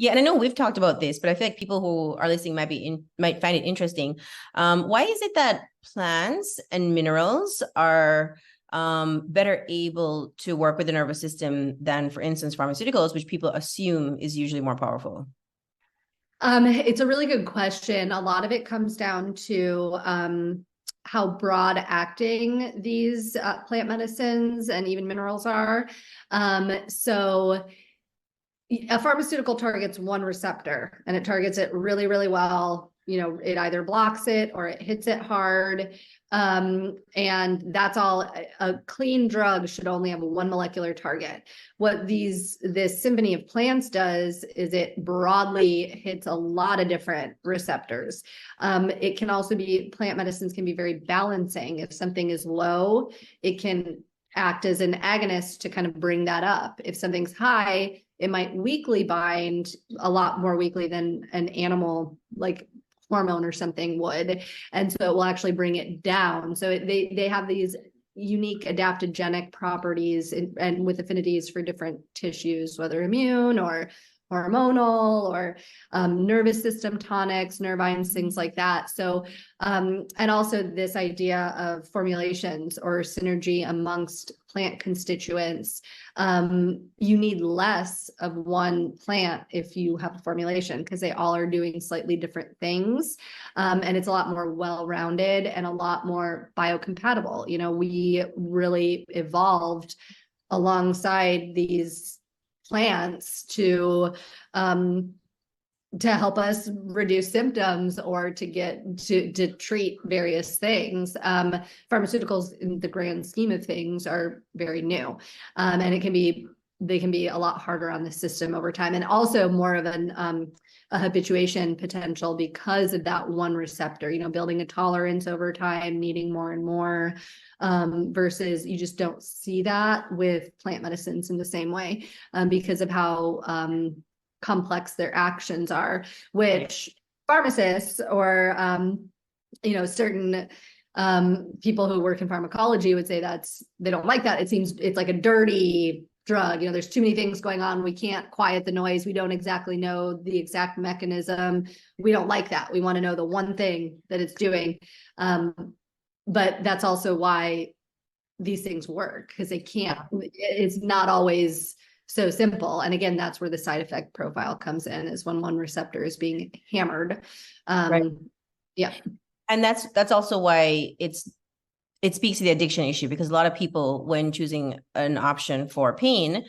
Yeah, and I know we've talked about this, but I feel like people who are listening might find it interesting. Why is it that plants and minerals are better able to work with the nervous system than, for instance, pharmaceuticals, which people assume is usually more powerful? It's a really good question. A lot of it comes down to how broad acting these plant medicines and even minerals are. So a pharmaceutical targets one receptor and it targets it really, really well. It either blocks it or it hits it hard. And that's all. A clean drug should only have one molecular target. What this symphony of plants does is it broadly hits a lot of different receptors. It can also be, plant medicines can be very balancing. If something is low, it can act as an agonist to kind of bring that up. If something's high, it might weakly bind, a lot more weakly than an animal like hormone or something would. And so it will actually bring it down. So they have these unique adaptogenic properties and with affinities for different tissues, whether immune or hormonal or nervous system tonics, nervines, things like that. So, and also this idea of formulations or synergy amongst plant constituents. You need less of one plant if you have a formulation because they all are doing slightly different things. And it's a lot more well-rounded and a lot more biocompatible. We really evolved alongside these plants to help us reduce symptoms or to get to treat various things. Pharmaceuticals in the grand scheme of things are very new. And they can be a lot harder on the system over time, and also more of a habituation potential because of that one receptor, building a tolerance over time, needing more and more, versus you just don't see that with plant medicines in the same way, because of how complex their actions are, which pharmacists or certain people who work in pharmacology would say they don't like that. It's like a dirty drug. There's too many things going on. We can't quiet the noise. We don't exactly know the exact mechanism. We don't like that. We want to know the one thing that it's doing. But that's also why these things work, because it's not always so simple. And again, that's where the side effect profile comes in, is when one receptor is being hammered. Right. Yeah. And that's also why it speaks to the addiction issue, because a lot of people, when choosing an option for pain,